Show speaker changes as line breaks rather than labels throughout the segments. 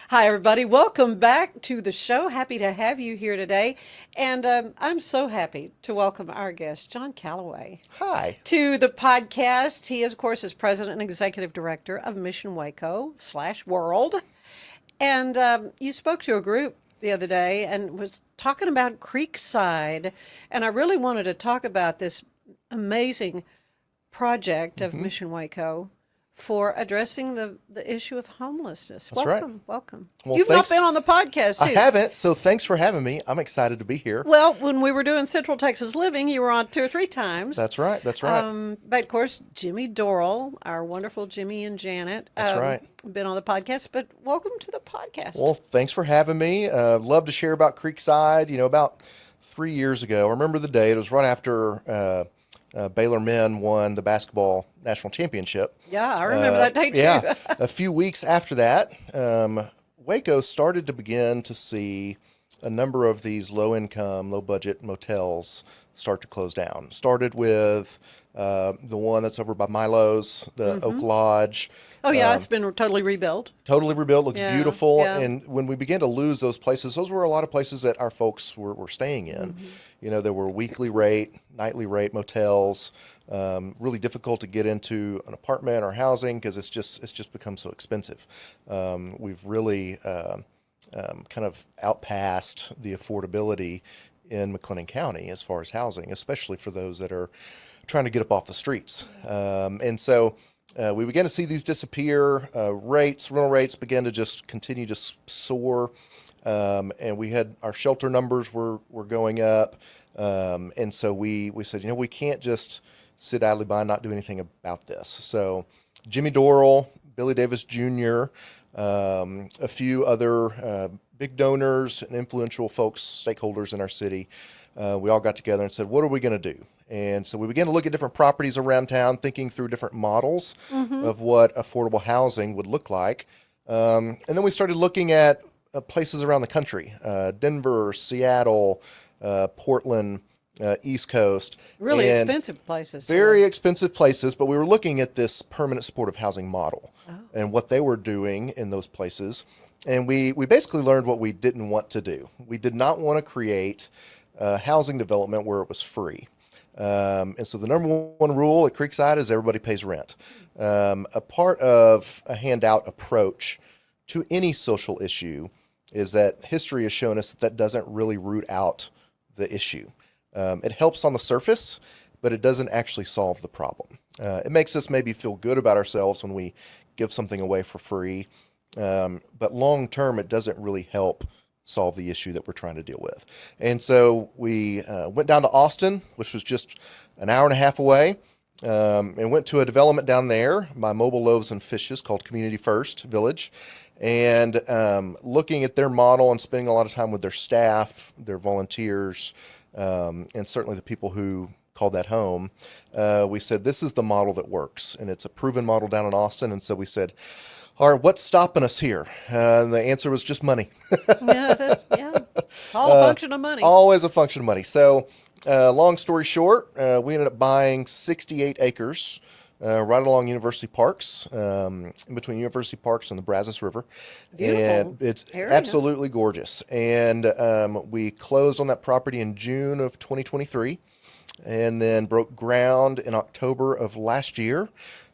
Hi, everybody. Welcome back to the show. Happy to have you here today. And I'm so happy to welcome our guest, John Calaway,
Hi.
to the podcast. He, of course, is president and executive director of Mission Waco slash World. And you spoke to a group the other day and was talking about Creekside. And I really wanted to talk about this amazing project of Mission Waco for addressing the issue of homelessness.
That's right.
Welcome, welcome.
Well,
You've not
thanks.
been on the podcast,
I
too.
haven't, so thanks for having me. I'm excited to be here.
Well, when we were doing Central Texas Living, you were on 2 or 3 times.
That's right. That's right.
But of course, Jimmy Dorrell, our wonderful Jimmy and Janet,
That's right.
been on the podcast. But welcome to the podcast.
Well, thanks for having me. Love to share about Creekside. About 3 years ago, I remember the day. It was right after Baylor men won the basketball national championship.
Yeah, I remember that day too.
Yeah, a few weeks after that, Waco started to begin to see a number of these low-income, low-budget motels start to close down. Started with the one that's over by Milo's, the Oak Lodge.
Oh yeah, it's been totally rebuilt.
Totally rebuilt, looks
Yeah,
beautiful.
yeah.
And when we began to lose those places, those were a lot of places that our folks were staying in. There were weekly rate, nightly rate motels. Really difficult to get into an apartment or housing because it's just become so expensive. We've really kind of outpassed the affordability in McLennan County as far as housing, especially for those that are trying to get up off the streets. And so we began to see these disappear. Rental rates began to just continue to soar. And we had our shelter numbers were going up. And so we said, we can't just sit idly by and not do anything about this. So Jimmy Dorrell, Billy Davis Jr., a few other big donors and influential folks, stakeholders in our city, we all got together and said, what are we going to do? And so we began to look at different properties around town, thinking through different models of what affordable housing would look like. And then we started looking at places around the country, Denver, Seattle, Portland, East Coast.
Really
and
expensive places.
Very expensive places, but we were looking at this permanent supportive housing model and what they were doing in those places. And we basically learned what we didn't want to do. We did not want to create housing development where it was free. And so the number one rule at Creekside is everybody pays rent. A part of a handout approach to any social issue is that history has shown us that doesn't really root out the issue. It helps on the surface, but it doesn't actually solve the problem. It makes us maybe feel good about ourselves when we give something away for free, but long term, it doesn't really help solve the issue that we're trying to deal with. And so we went down to Austin, which was just an hour and a half away, and went to a development down there by Mobile Loaves and Fishes called Community First Village. And looking at their model and spending a lot of time with their staff, their volunteers, and certainly the people who called that home, we said, this is the model that works. And it's a proven model down in Austin. And so we said, all right, what's stopping us here? And the answer was just money.
Yeah. All a function of money.
Always a function of money. So long story short, we ended up buying 68 acres right along University Parks, in between University Parks and the Brazos River.
Beautiful
And it's
area.
absolutely gorgeous. And we closed on that property in June of 2023 and then broke ground in October of last year.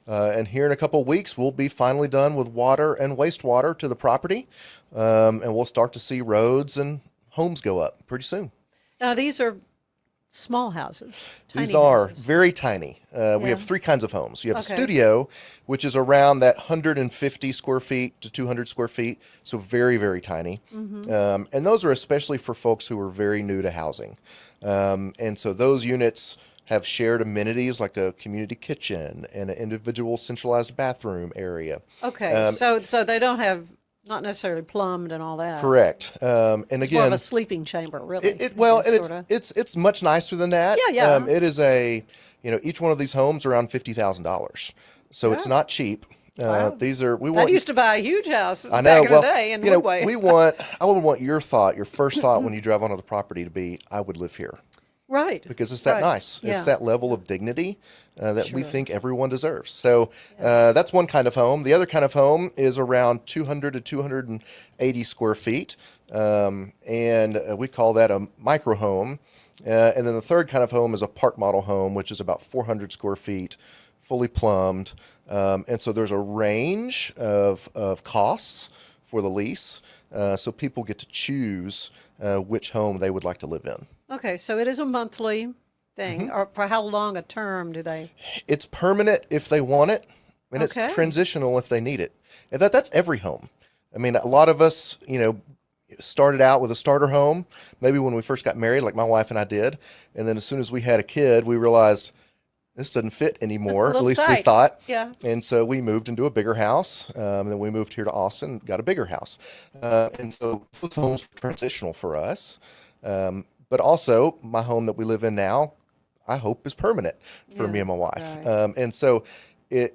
And here in a couple of weeks, we'll be finally done with water and wastewater to the property. And we'll start to see roads and homes go up pretty soon.
Now, these are small houses. Tiny
These are
houses.
very tiny. We
Yeah.
have three kinds of homes. You have
Okay.
a studio, which is around that 150 square feet to 200 square feet. So very, very tiny. And those are especially for folks who are very new to housing. And so those units have shared amenities like a community kitchen and an individual centralized bathroom area.
Okay, so they don't have, not necessarily plumbed and all that.
Correct. And
It's more of
again,
a sleeping chamber, really.
and it's much nicer than that.
Yeah, yeah.
It is each one of these homes around $50,000, so it's
Yeah.
not cheap.
Wow.
These are we
That
want.
used to buy a huge house
I know.
back in
Well,
the day in
you know,
Woodway.
I would want your first thought when you drive onto the property to be, I would live here.
Right.
because it's that
Right.
nice.
Yeah.
It's that level of dignity that we
Sure.
think everyone deserves. So that's one kind of home. The other kind of home is around 200 to 280 square feet, and we call that a micro home. And then the third kind of home is a park model home, which is about 400 square feet, fully plumbed. And so there's a range of costs for the lease, so people get to choose which home they would like to live in.
Okay, so it is a monthly thing, or for how long a term do they?
It's permanent if they want it, and it's
Okay.
transitional if they need it. And that's every home. I mean, a lot of us, started out with a starter home, maybe when we first got married, like my wife and I did. And then as soon as we had a kid, we realized this doesn't fit
A
anymore, at
little
least we
tight.
thought.
Yeah.
And so we moved into a bigger house. And then we moved here to Austin, got a bigger house. And so those homes were transitional for us. But also, my home that we live in now, I hope is permanent for me
Yeah,
and my wife.
right.
And so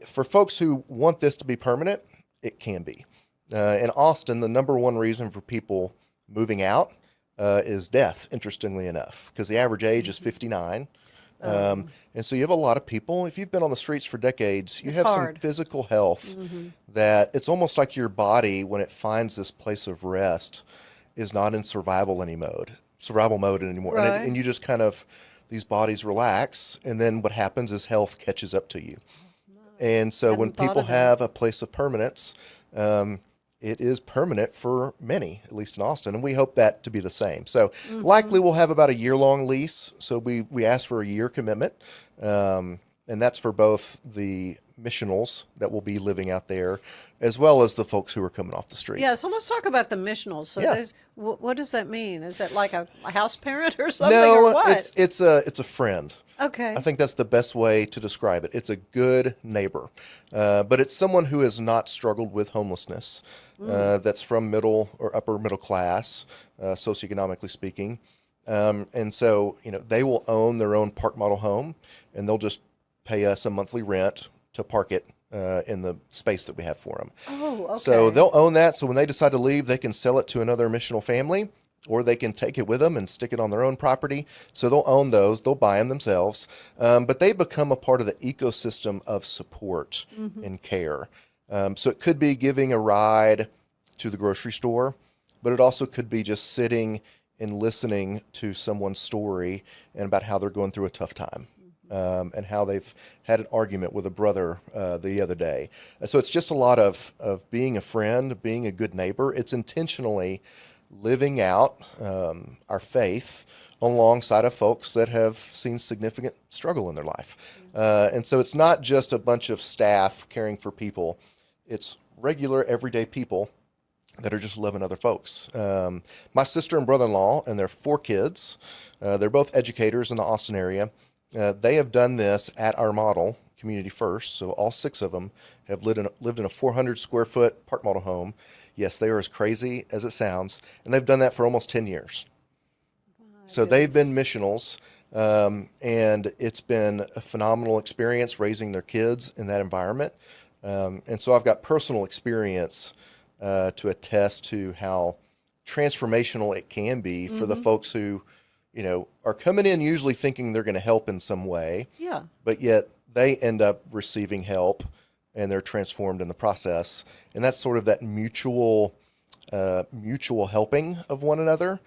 for folks who want this to be permanent, it can be. In Austin, the number one reason for people moving out is death, interestingly enough, because the average age is 59. And so you have a lot of people, if you've been on the streets for decades, you
It's
have
hard.
some physical health that it's almost like your body, when it finds this place of rest, is not in survival mode anymore.
Right.
And you just kind of, these bodies relax, and then what happens is health catches up to you. And so when
Hadn't thought
people
of that.
have a place of permanence, it is permanent for many, at least in Austin, and we hope that to be the same. So likely we'll have about a year-long lease. So we ask for a year commitment, and that's for both the missionals that will be living out there, as well as the folks who are coming off the street.
Yeah, so let's talk about the missionals. So
Yeah.
what does that mean? Is it like a house parent or something, or
No,
what?
it's a friend.
Okay.
I think that's the best way to describe it. It's a good neighbor, but it's someone who has not struggled with homelessness. That's from middle or upper middle class, socioeconomically speaking, and so they will own their own park model home, and they'll just pay us a monthly rent to park it in the space that we have for them.
Oh, okay.
So they'll own that. So when they decide to leave, they can sell it to another missional family, or they can take it with them and stick it on their own property. So they'll own those. They'll buy them themselves. But they become a part of the ecosystem of support and care. So it could be giving a ride to the grocery store, but it also could be just sitting and listening to someone's story and about how they're going through a tough time. And how they've had an argument with a brother the other day. So it's just a lot of being a friend, being a good neighbor. It's intentionally living out our faith alongside of folks that have seen significant struggle in their life. And so it's not just a bunch of staff caring for people. It's regular, everyday people that are just loving other folks. My sister and brother-in-law and their 4 kids, they're both educators in the Austin area. They have done this at our model, Community First. So all 6 of them have lived in a 400 square foot park model home. Yes, they are as crazy as it sounds, and they've done that for almost 10 years. So they've been missionals, and it's been a phenomenal experience raising their kids in that environment. And so I've got personal experience to attest to how transformational it can be for the folks who, are coming in usually thinking they're going to help in some way,
Yeah.
but yet they end up receiving help and they're transformed in the process. And that's sort of that mutual helping of one another.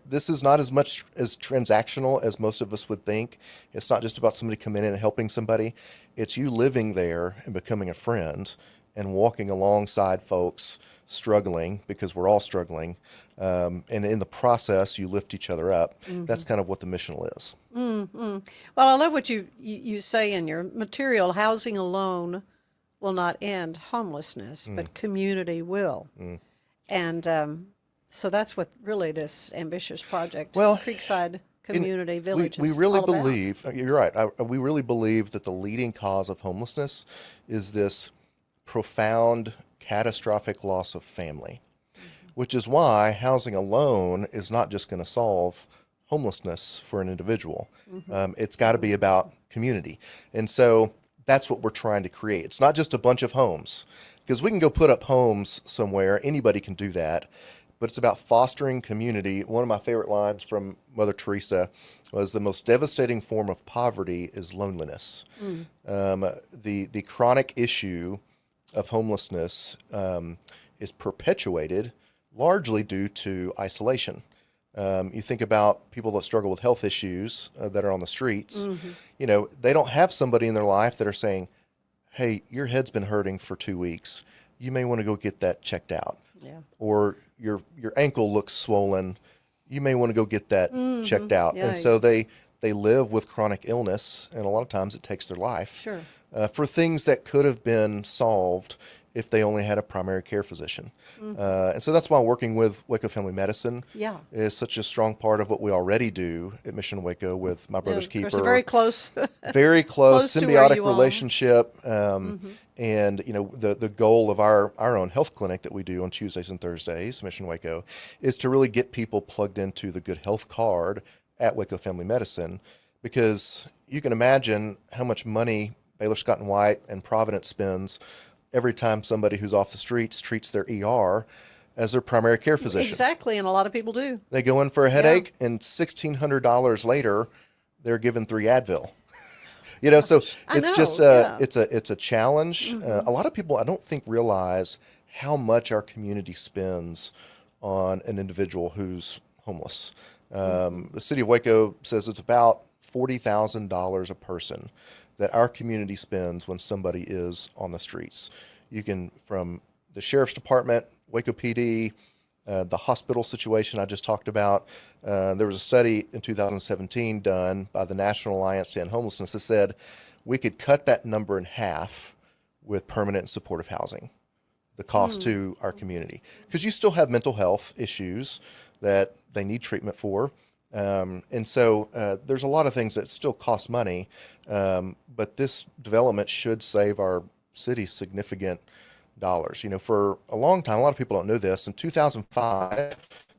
This is not as much as transactional as most of us would think. It's not just about somebody coming in and helping somebody. It's you living there and becoming a friend and walking alongside folks struggling, because we're all struggling. And in the process, you lift each other up. That's kind of what the missional is.
Well, I love what you say in your material. Housing alone will not end homelessness, but community will. And so that's what really this ambitious project,
Well,
Creekside Community Village,
We
is
really
all about.
believe, you're right, we really believe that the leading cause of homelessness is this profound, catastrophic loss of family, which is why housing alone is not just going to solve homelessness for an individual. It's got to be about community. And so that's what we're trying to create. It's not just a bunch of homes, because we can go put up homes somewhere. Anybody can do that. but it's about fostering community. One of my favorite lines from Mother Teresa was, the most devastating form of poverty is loneliness. The chronic issue of homelessness is perpetuated largely due to isolation. You think about people that struggle with health issues that are on the streets. They don't have somebody in their life that are saying, hey, your head's been hurting for 2 weeks. You may want to go get that checked out.
Yeah.
Or your ankle looks swollen. You may want to go get that checked out.
Yeah,
and so they live with chronic illness, and a lot of times it takes their life.
Sure.
For things that could have been solved if they only had a primary care physician. And so that's why working with Waco Family Medicine is such a strong part of what we already do at Mission Waco with My Brother's
Of
Keeper.
course, very close.
Very close,
Close to where
symbiotic
you are.
relationship. And the goal of our own health clinic that we do on Tuesdays and Thursdays, Mission Waco, is to really get people plugged into the Good Health Card at Waco Family Medicine, because you can imagine how much money Baylor Scott and White and Providence spends every time somebody who's off the streets treats their ER as their primary care physician.
Exactly, and a lot of people do.
They go in for a headache, and $1,600 later, they're given 3 Advil. So it's just it's a challenge. A lot of people, I don't think, realize how much our community spends on an individual who's homeless. The city of Waco says it's about $40,000 a person that our community spends when somebody is on the streets. You can, from the sheriff's department, Waco PD, the hospital situation I just talked about. There was a study in 2017 done by the National Alliance to End Homelessness that said we could cut that number in half with permanent and supportive housing, the cost to our community. Because you still have mental health issues that they need treatment for. And so there's a lot of things that still cost money, but this development should save our city significant dollars. For a long time, a lot of people don't know this. In 2005,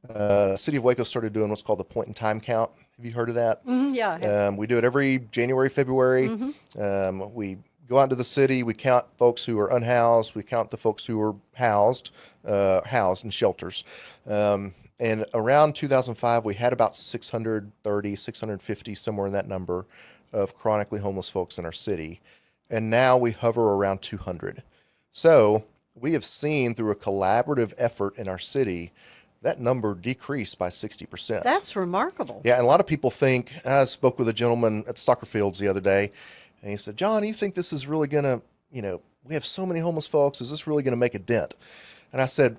the city of Waco started doing what's called the point in time count. Have you heard of that?
Yeah. I have.
We do it every January, February. We go out into the city. We count folks who are unhoused. We count the folks who are housed in shelters. And around 2005, we had about 630, 650, somewhere in that number, of chronically homeless folks in our city. And now we hover around 200. So we have seen, through a collaborative effort in our city, that number decreased by 60%.
That's remarkable.
Yeah, and a lot of people think, I spoke with a gentleman at Soccer Fields the other day, and he said, John, you think this is really going to, we have so many homeless folks, is this really going to make a dent? And I said,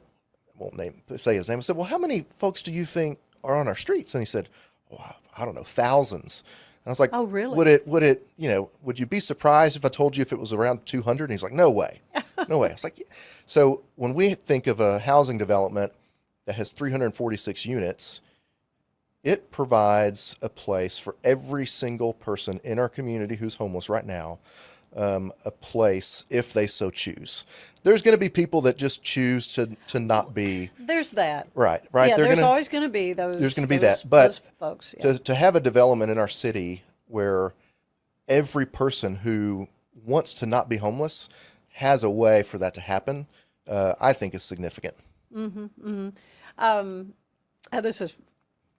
I won't say his name. I said, well, how many folks do you think are on our streets? And he said, oh, I don't know, thousands. And I was like,
oh, really?
Would you be surprised if I told you if it was around 200? And he's like, no way. No way. I was like, yeah. So when we think of a housing development that has 346 units, it provides a place for every single person in our community who's homeless right now, a place if they so choose. There's going to be people that just choose to not be.
There's that.
Right.
Yeah, there's always going to be those.
There's going to be that. But
those folks. Yeah.
to have a development in our city where every person who wants to not be homeless has a way for that to happen, I think is significant.
This is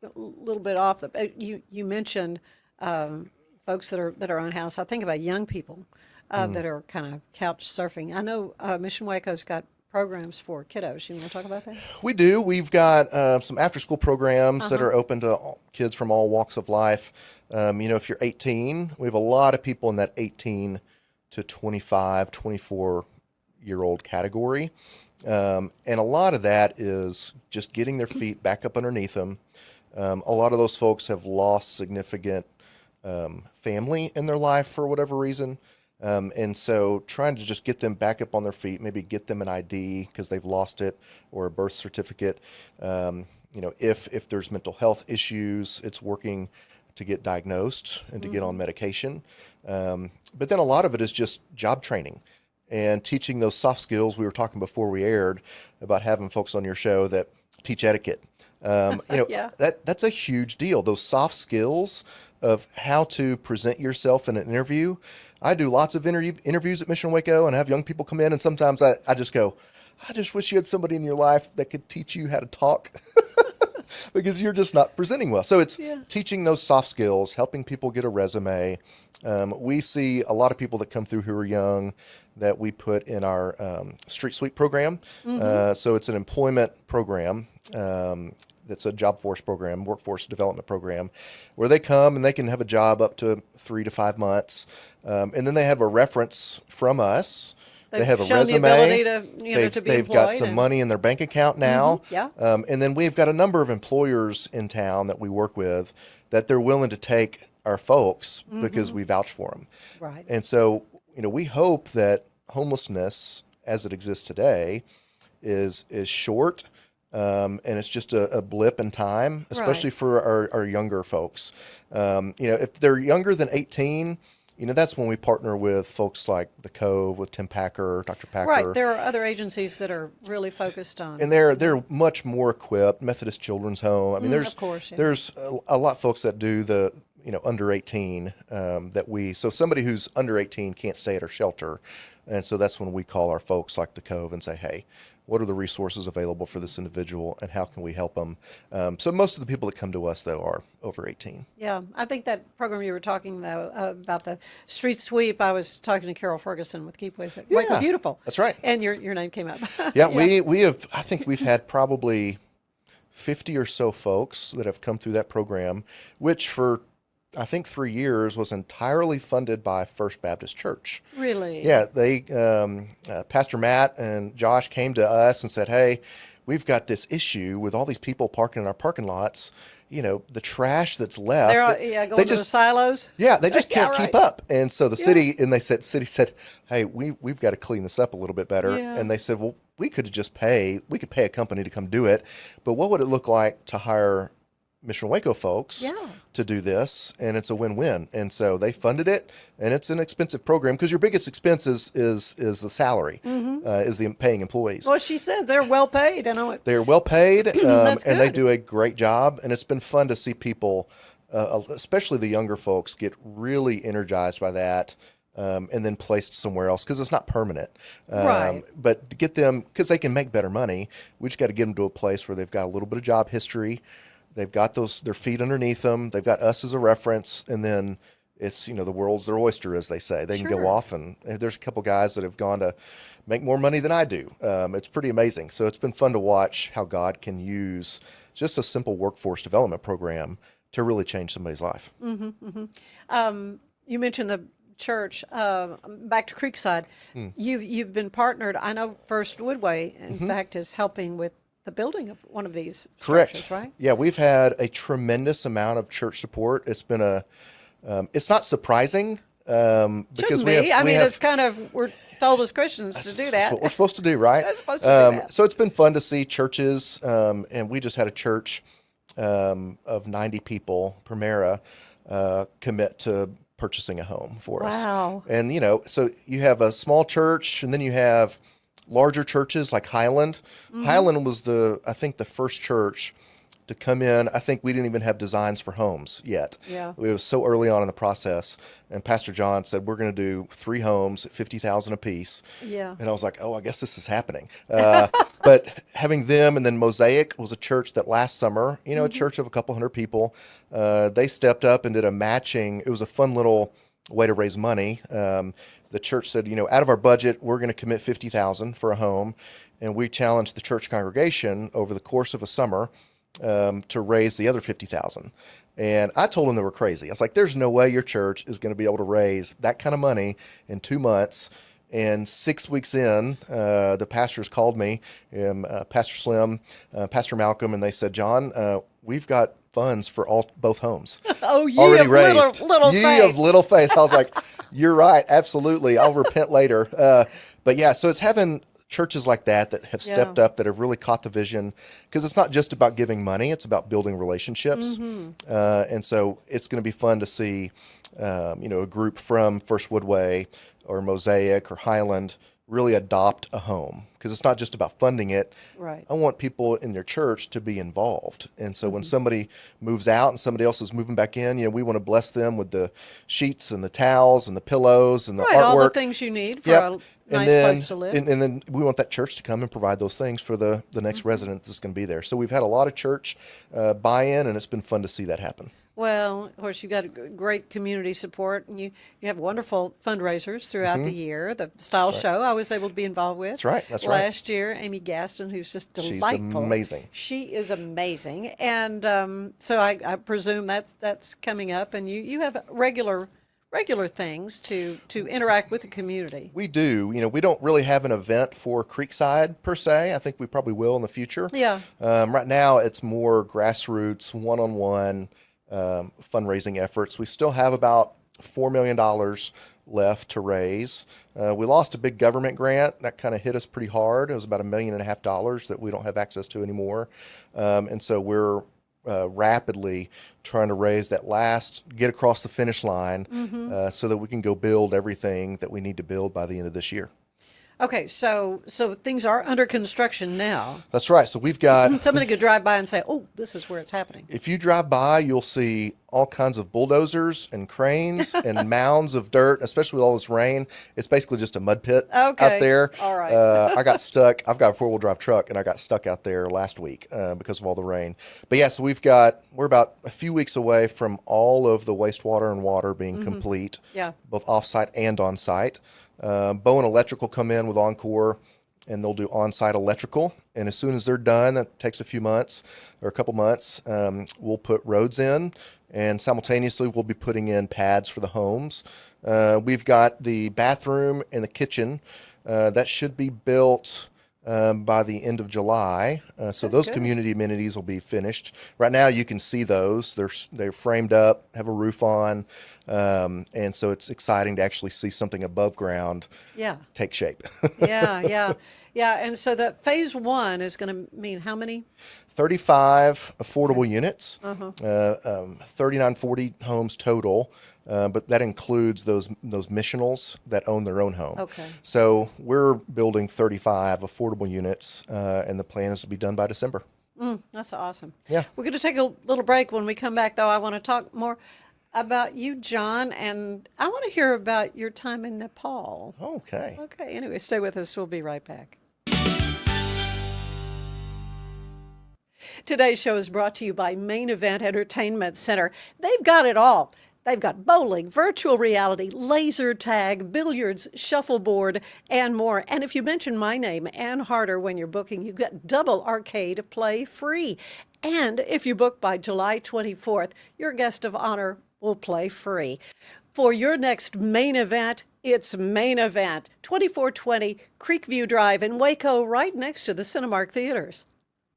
a little bit off. You mentioned folks that are unhoused. I think about young people that are kind of couch surfing. I know Mission Waco's got programs for kiddos. You want to talk about that?
We do. We've got some after-school programs that are open to kids from all walks of life. If you're 18, we have a lot of people in that 18 to 25, 24-year-old category. And a lot of that is just getting their feet back up underneath them. A lot of those folks have lost significant family in their life for whatever reason. And so trying to just get them back up on their feet, maybe get them an ID because they've lost it, or a birth certificate. If there's mental health issues, it's working to get diagnosed and to get on medication. But then a lot of it is just job training and teaching those soft skills. We were talking before we aired about having folks on your show that teach etiquette. That's a huge deal. Those soft skills of how to present yourself in an interview. I do lots of interviews at Mission Waco and have young people come in, and sometimes I just go, I just wish you had somebody in your life that could teach you how to talk because you're just not presenting well. So it's teaching those soft skills, helping people get a resume. We see a lot of people that come through who are young that we put in our Street Sweep program. So it's an employment program. That's a job force program, workforce development program, where they come and they can have a job up to 3 to 5 months. And then they have a reference from us. They have a
shown
resume.
the ability to, to be
They've got
employed
some
and-
money in their bank account now.
yeah.
And then we've got a number of employers in town that we work with that they're willing to take our folks because we vouch for them.
Right.
And so, we hope that homelessness as it exists today is short. And it's just a blip in time, especially for our younger folks. If they're younger than 18, that's when we partner with folks like the Cove, with Tim Packer, Dr. Packer.
Right. There are other agencies that are really focused on.
And they're much more equipped. Methodist Children's Home. I mean,
of course,
there's a lot of folks that do the under 18 so somebody who's under 18 can't stay at our shelter, and so that's when we call our folks like the Cove and say, hey, what are the resources available for this individual, and how can we help them? So most of the people that come to us, though, are over 18.
Yeah, I think that program you were talking though about the street sweep. I was talking to Carol Ferguson with Keep Waco Beautiful.
That's right.
And your name came up.
Yeah, we have. I think we've had probably 50 or so folks that have come through that program, which for I think 3 years was entirely funded by First Baptist Church.
Really?
Yeah, they Pastor Matt and Josh came to us and said, hey, we've got this issue with all these people parking in our parking lots. The trash that's left.
They're going to the silos.
Yeah, they just can't keep up. And so the city said, hey, we've got to clean this up a little bit better.
Yeah.
And they said, well, we could pay a company to come do it, but what would it look like to hire Mission Waco folks to do this? And it's a win-win. And so they funded it, and it's an expensive program because your biggest expense is the salary, is the paying employees.
Well, she says they're well paid. I know it.
They're well paid, and they
good.
do a great job. And it's been fun to see people, especially the younger folks, get really energized by that. And then placed somewhere else because it's not permanent.
Right.
But to get them, because they can make better money, we just got to get them to a place where they've got a little bit of job history. They've got their feet underneath them. They've got us as a reference, and then it's the world's their oyster, as they say. They can go off, and there's a couple guys that have gone to make more money than I do. It's pretty amazing. So it's been fun to watch how God can use just a simple workforce development program to really change somebody's life.
You mentioned the church. Back to Creekside, you've been partnered. I know First Woodway, in fact, is helping with the building of one of these structures, right?
Yeah, we've had a tremendous amount of church support. It's been it's not surprising because
Shouldn't be. It's kind of, we're told as Christians to do that.
That's what we're supposed to do, right?
We're supposed to do that.
So it's been fun to see churches, and we just had a church of 90 people, Primera, commit to purchasing a home for us.
Wow.
And, so you have a small church, and then you have larger churches like Highland. Highland was I think the first church to come in. I think we didn't even have designs for homes yet.
Yeah.
It was so early on in the process. And Pastor John said, we're going to do 3 homes at $50,000 a piece.
Yeah.
And I was like, oh, I guess this is happening. But having them, and then Mosaic was a church that last summer, a church of a couple hundred people, they stepped up and did a matching. It was a fun little way to raise money. The church said, out of our budget, we're going to commit $50,000 for a home. And we challenged the church congregation over the course of a summer to raise the other $50,000. And I told them they were crazy. I was like, there's no way your church is going to be able to raise that kind of money in 2 months. And 6 weeks in, the pastors called me, Pastor Slim, Pastor Malcolm, and they said, John, we've got funds for both homes.
Oh, ye
already
of
raised.
little
Ye
faith.
of little faith. I was like, you're right. Absolutely. I'll repent later. But yeah, so it's having churches like that have stepped up, that have really caught the vision, because it's not just about giving money, it's about building relationships. And so it's going to be fun to see, a group from First Woodway or Mosaic or Highland really adopt a home, because it's not just about funding it.
Right.
I want people in their church to be involved. And so when somebody moves out and somebody else is moving back in, we want to bless them with the sheets and the towels and the pillows and the
Right,
artwork.
all the things you need for
Yep.
a nice place to live.
And then we want that church to come and provide those things for the next resident that's going to be there. So we've had a lot of church buy-in, and it's been fun to see that happen.
Well, of course, you've got great community support, and you have wonderful fundraisers throughout the year. The Style Show I was able to be involved with.
That's right. That's right.
Last year, Amy Gaston, who's just
She's
delightful.
amazing.
She is amazing, and so I presume that's coming up, and you have regular things to interact with the community.
We do. We don't really have an event for Creekside per se. I think we probably will in the future.
Yeah.
Right now, it's more grassroots, one-on-one fundraising efforts. We still have about $4 million left to raise. We lost a big government grant that kind of hit us pretty hard. It was about $1.5 million that we don't have access to anymore. And so we're rapidly trying to raise that get across the finish line so that we can go build everything that we need to build by the end of this year.
Okay, so things are under construction now.
That's right. So we've got...
Somebody could drive by and say, oh, this is where it's happening.
If you drive by, you'll see all kinds of bulldozers and cranes and mounds of dirt, especially with all this rain. It's basically just a mud pit out there.
All right.
I got stuck. I've got a four-wheel drive truck, and I got stuck out there last week because of all the rain. But yeah, so we're about a few weeks away from all of the wastewater and water being complete, both off-site and on-site. Bowen Electrical come in with Encore, and they'll do on-site electrical. And as soon as they're done, that takes a few months or a couple months, we'll put roads in, and simultaneously we'll be putting in pads for the homes. We've got the bathroom and the kitchen that should be built by the end of July. So those community amenities will be finished. Right now you can see those. They're framed up, have a roof on, and so it's exciting to actually see something above ground take shape.
Yeah. And so the phase one is going to mean how many?
35 affordable units, 3940 homes total. But that includes those missionals that own their own home.
Okay.
So we're building 35 affordable units, and the plan is to be done by December.
That's awesome.
Yeah.
We're going to take a little break. When we come back, though, I want to talk more about you, John, and I want to hear about your time in Nepal.
Okay.
Okay. Anyway, stay with us. We'll be right back. Today's show is brought to you by Main Event Entertainment Center. They've got it all. They've got bowling, virtual reality, laser tag, billiards, shuffleboard, and more. And if you mention my name, Ann Harder, when you're booking, you get double arcade play free. And if you book by July 24th, your guest of honor will play free. For your next main event, it's Main Event, 2420 Creekview Drive in Waco, right next to the Cinemark Theaters.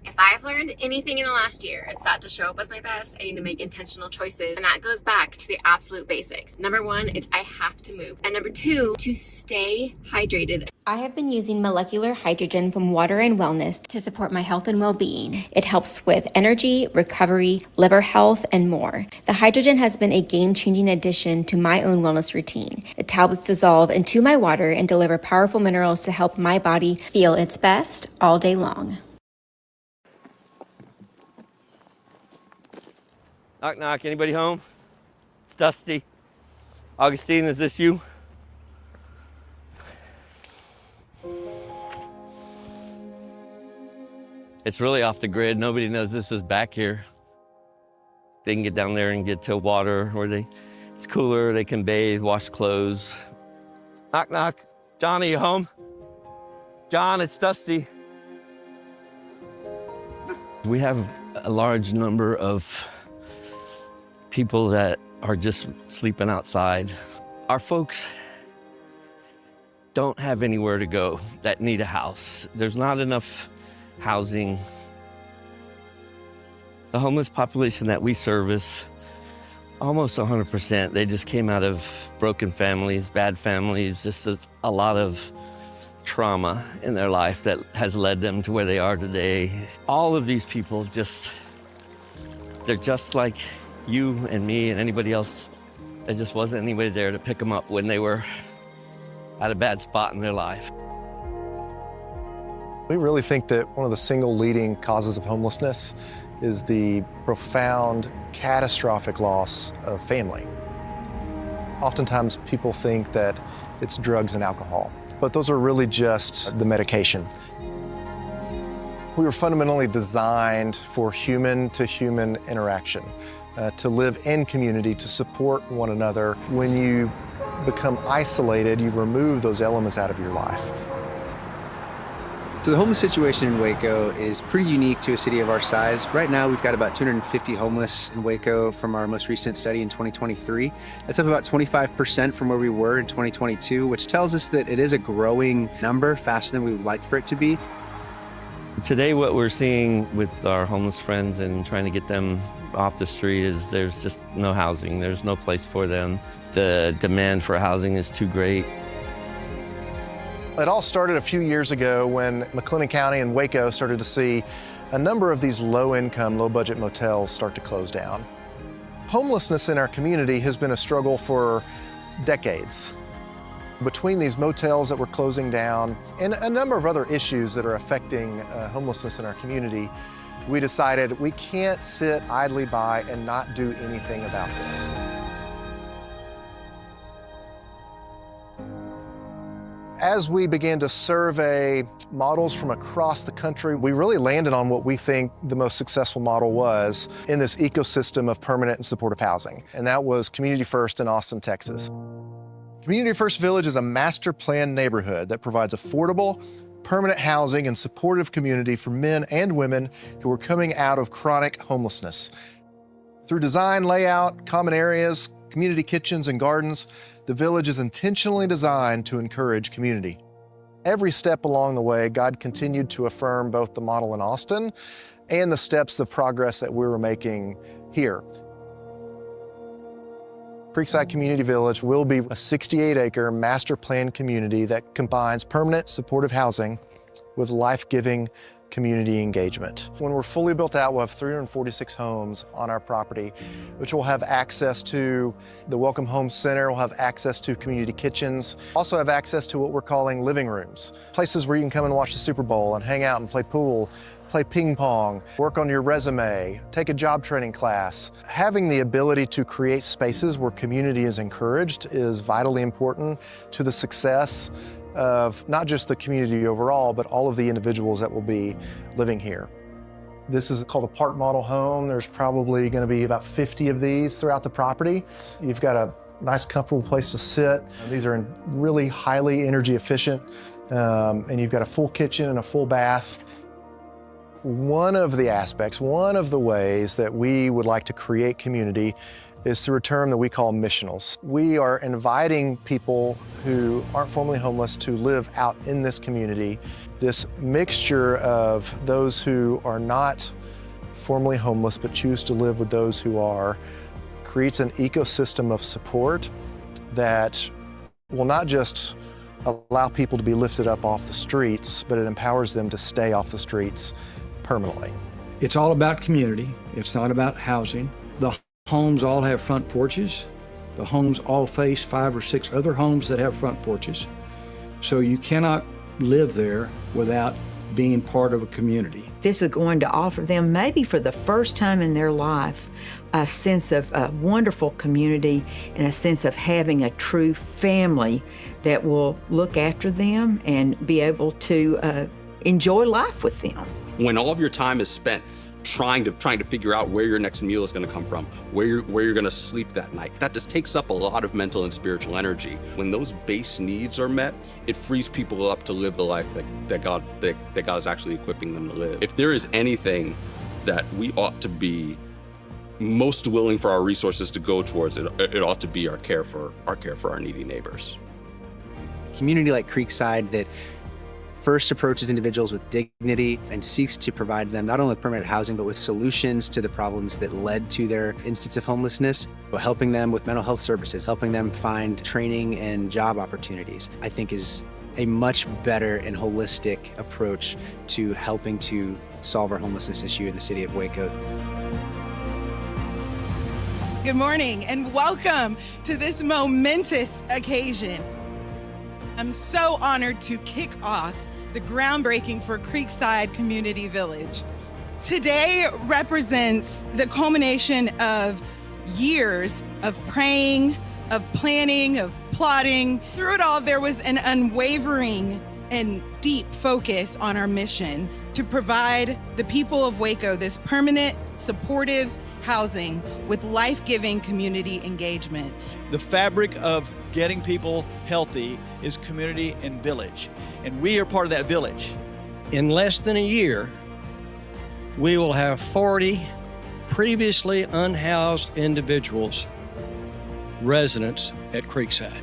If I've learned anything in the last year, it's that to show up as my best, I need to make intentional choices. And that goes back to the absolute basics. Number one, it's I have to move. And number two, to stay hydrated.
I have been using molecular hydrogen from Water and Wellness to support my health and well-being. It helps with energy, recovery, liver health, and more. The hydrogen has been a game-changing addition to my own wellness routine. The tablets dissolve into my water and deliver powerful minerals to help my body feel its best all day long.
Knock, knock. Anybody home? It's Dusty. Augustine, is this you? It's really off the grid. Nobody knows this is back here. They can get down there and get to water where it's cooler. They can bathe, wash clothes. Knock, knock. John, are you home? John, it's Dusty. We have a large number of people that are just sleeping outside. Our folks don't have anywhere to go that need a house. There's not enough housing. The homeless population that we service, almost 100%, they just came out of broken families, bad families. Just a lot of trauma in their life that has led them to where they are today. All of these people they're just like you and me and anybody else. There just wasn't anybody there to pick them up when they were at a bad spot in their life.
We really think that one of the single leading causes of homelessness is the profound, catastrophic loss of family. Oftentimes people think that it's drugs and alcohol, but those are really just the medication. We were fundamentally designed for human-to-human interaction, to live in community, to support one another. When you become isolated, you remove those elements out of your life.
So the homeless situation in Waco is pretty unique to a city of our size. Right now, we've got about 250 homeless in Waco from our most recent study in 2023. That's up about 25% from where we were in 2022, which tells us that it is a growing number, faster than we would like for it to be.
Today, what we're seeing with our homeless friends and trying to get them off the street is there's just no housing. There's no place for them. The demand for housing is too great.
It all started a few years ago when McLennan County and Waco started to see a number of these low-income, low-budget motels start to close down. Homelessness in our community has been a struggle for decades. Between these motels that were closing down and a number of other issues that are affecting homelessness in our community, we decided we can't sit idly by and not do anything about this. As we began to survey models from across the country, we really landed on what we think the most successful model was in this ecosystem of permanent and supportive housing, and that was Community First in Austin, Texas. Community First Village is a master planned neighborhood that provides affordable, permanent housing and supportive community for men and women who are coming out of chronic homelessness. Through design, layout, common areas, community kitchens and gardens, the village is intentionally designed to encourage community. Every step along the way, God continued to affirm both the model in Austin and the steps of progress that we were making here. Creekside Community Village will be a 68-acre master planned community that combines permanent supportive housing with life-giving community engagement. When we're fully built out, we'll have 346 homes on our property, which will have access to the Welcome Home Center, we'll have access to community kitchens, also have access to what we're calling living rooms, places where you can come and watch the Super Bowl and hang out and play pool, play ping pong, work on your resume, take a job training class. Having the ability to create spaces where community is encouraged is vitally important to the success of not just the community overall, but all of the individuals that will be living here. This is called a park model home. There's probably going to be about 50 of these throughout the property. You've got a nice, comfortable place to sit. These are really highly energy efficient, and you've got a full kitchen and a full bath. One of the aspects, one of the ways that we would like to create community is through a term that we call missionals. We are inviting people who aren't formerly homeless to live out in this community. This mixture of those who are not formerly homeless but choose to live with those who are creates an ecosystem of support that will not just allow people to be lifted up off the streets, but it empowers them to stay off the streets permanently.
It's all about community. It's not about housing. The homes all have front porches. The homes all face 5 or 6 other homes that have front porches. So you cannot live there without being part of a community.
This is going to offer them, maybe for the first time in their life, a sense of a wonderful community and a sense of having a true family that will look after them and be able to enjoy life with them.
When all of your time is spent trying to figure out where your next meal is going to come from, where you're going to sleep that night, that just takes up a lot of mental and spiritual energy. When those base needs are met, it frees people up to live the life that God is actually equipping them to live. If there is anything that we ought to be most willing for our resources to go towards, it ought to be our care for our needy neighbors.
A community like Creekside that first approaches individuals with dignity and seeks to provide them not only with permanent housing, but with solutions to the problems that led to their instance of homelessness, but helping them with mental health services, helping them find training and job opportunities, I think is a much better and holistic approach to helping to solve our homelessness issue in the city of Waco.
Good morning and welcome to this momentous occasion. I'm so honored to kick off the groundbreaking for Creekside Community Village. Today represents the culmination of years of praying, of planning, of plotting. Through it all, there was an unwavering and deep focus on our mission to provide the people of Waco this permanent, supportive housing with life-giving community engagement.
The fabric of getting people healthy is community and village, and we are part of that village.
In less than a year, we will have 40 previously unhoused individuals residents at Creekside.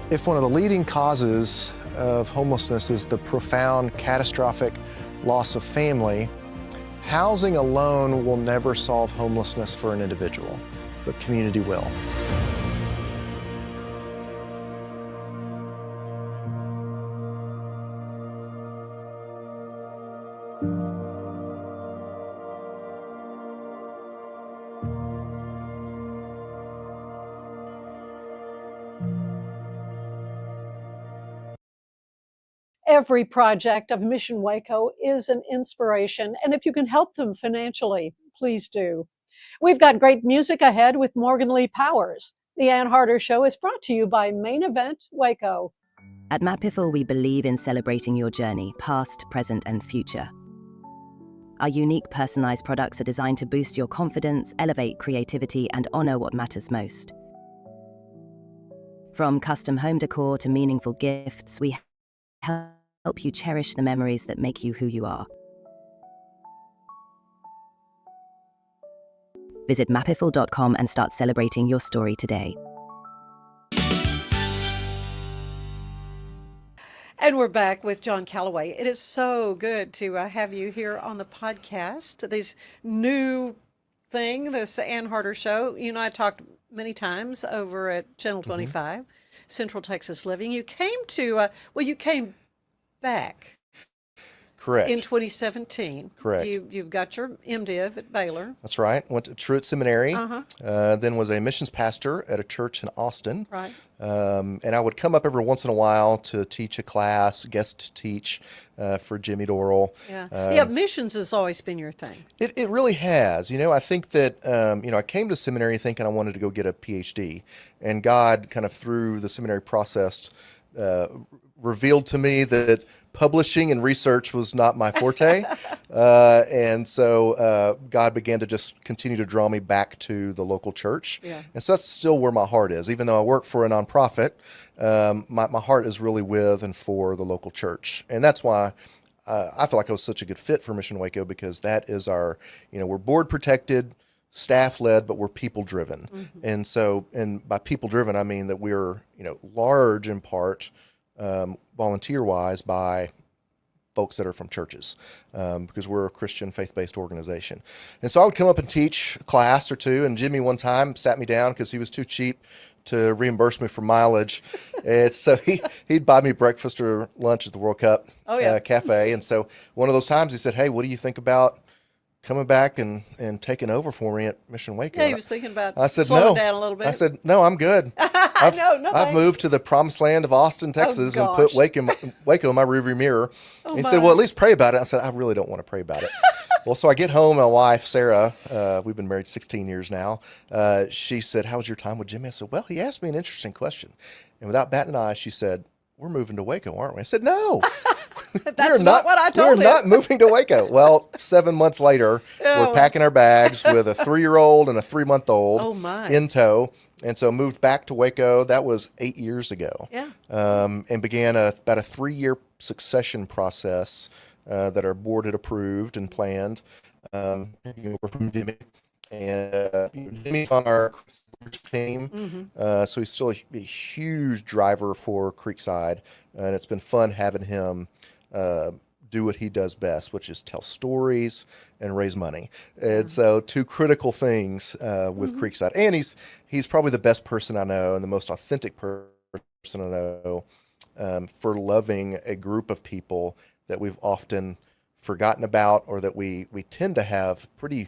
If one of the leading causes of homelessness is the profound, catastrophic loss of family, housing alone will never solve homelessness for an individual, but community will.
Every project of Mission Waco is an inspiration, and if you can help them financially, please do. We've got great music ahead with Morgan Lee Powers. The Ann Harder Show is brought to you by Main Event Waco.
At Mapiful, we believe in celebrating your journey, past, present, and future. Our unique personalized products are designed to boost your confidence, elevate creativity, and honor what matters most. From custom home decor to meaningful gifts, we help you cherish the memories that make you who you are. Visit mapiful.com and start celebrating your story today.
And we're back with John Calaway. It is so good to have you here on the podcast. This new thing, this Ann Harder Show. You and I talked many times over at Channel 25, Central Texas Living. You came to, you came back.
Correct.
In 2017.
Correct.
You've got your MDiv at Baylor.
That's right. Went to Truett Seminary. Then was a missions pastor at a church in Austin.
Right.
And I would come up every once in a while to teach a class, guest teach for Jimmy Dorrell.
Yeah. Missions has always been your thing.
It really has. You know, I think that, I came to seminary thinking I wanted to go get a PhD. And God kind of through the seminary process revealed to me that publishing and research was not my forte. And so God began to just continue to draw me back to the local church. Yeah. And so that's still where my heart is. Even though I work for a nonprofit, my heart is really with and for the local church. And that's why I feel like I was such a good fit for Mission Waco, because that is our, we're board protected, staff led, but we're people driven. And so, and by people driven, I mean that we're, large in part, volunteer-wise by folks that are from churches, because we're a Christian faith-based organization. And so I would come up and teach a class or two, and Jimmy one time sat me down because he was too cheap to reimburse me for mileage. And so he'd buy me breakfast or lunch at the World Cup Cafe. And so one of those times he said, "Hey, what do you think about coming back and taking over for me at Mission Waco?"
Yeah, he was thinking about
I said,
slowing down a little bit.
I said, "No, I'm good. I've moved to the promised land of Austin, Texas, and put Waco in my rearview mirror." He said, "Well, at least pray about it." I said, "I really don't want to pray about it." Well, so I get home, my wife, Sarah, we've been married 16 years now. She said, "How was your time with Jimmy?" I said, "Well, he asked me an interesting question." And without batting an eye, she said, "We're moving to Waco, aren't we?" I said, "No."
That's not what I told him.
We're not moving to Waco. Well, 7 months later, we're packing our bags with a 3-year-old and a 3-month-old in tow. And so moved back to Waco. That was 8 years ago. Yeah. And began about a 3-year succession process that our board had approved and planned. Over from Jimmy. And Jimmy's on our team. So he's still a huge driver for Creekside. And it's been fun having him do what he does best, which is tell stories and raise money. And so two critical things with Creekside. And he's probably the best person I know and the most authentic person I know for loving a group of people that we've often forgotten about, or that we tend to have pretty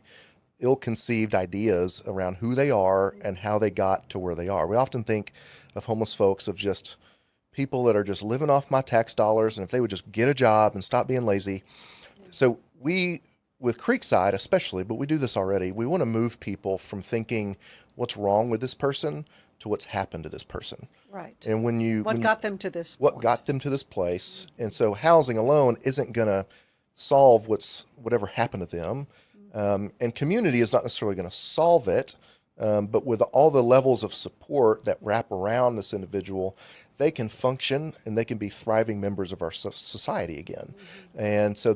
ill-conceived ideas around who they are and how they got to where they are. We often think of homeless folks of just people that are just living off my tax dollars, and if they would just get a job and stop being lazy. So we, with Creekside especially, but we do this already, we want to move people from thinking what's wrong with this person to what's happened to this person.
Right.
And
what got them to this
what
point?
got them to this place. And so housing alone isn't going to solve whatever happened to them. And community is not necessarily going to solve it. But with all the levels of support that wrap around this individual, they can function and they can be thriving members of our society again. And so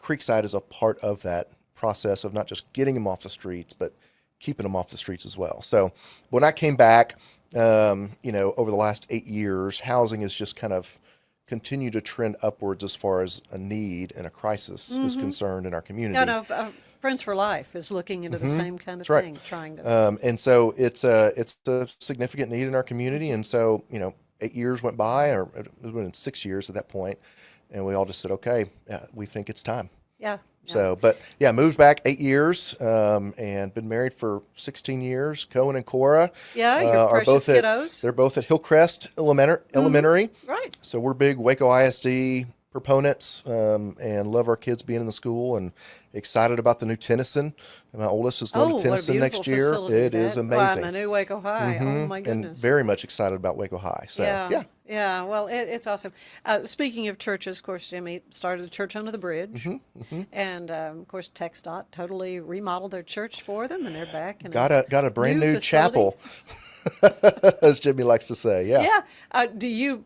Creekside is a part of that process of not just getting them off the streets, but keeping them off the streets as well. So when I came back, over the last 8 years, housing has just kind of continued to trend upwards as far as a need and a crisis is concerned in our community.
Friends for Life is looking into the same kind of
That's
thing, trying to.
And so it's a significant need in our community. And so, 8 years went by, or it was been 6 years at that point, and we all just said, okay, we think it's time.
Yeah.
So, but yeah, moved back 8 years, and been married for 16 years. Cohen and Cora,
Yeah, your
are
precious
both
kiddos.
they're both at Hillcrest Elementary.
Right.
So we're big Waco ISD proponents, and love our kids being in the school, and excited about the new Tennyson. And my oldest is going to Tennyson next year. It is amazing.
Wow, the new Waco High. Oh my goodness.
And very much excited about Waco High. So
yeah. Well, it's awesome. Speaking of churches, of course, Jimmy started the church under the bridge, and of course, TxDOT totally remodeled their church for them, and they're back. And
got a brand new
facility.
chapel, as Jimmy likes to say. Yeah.
Do you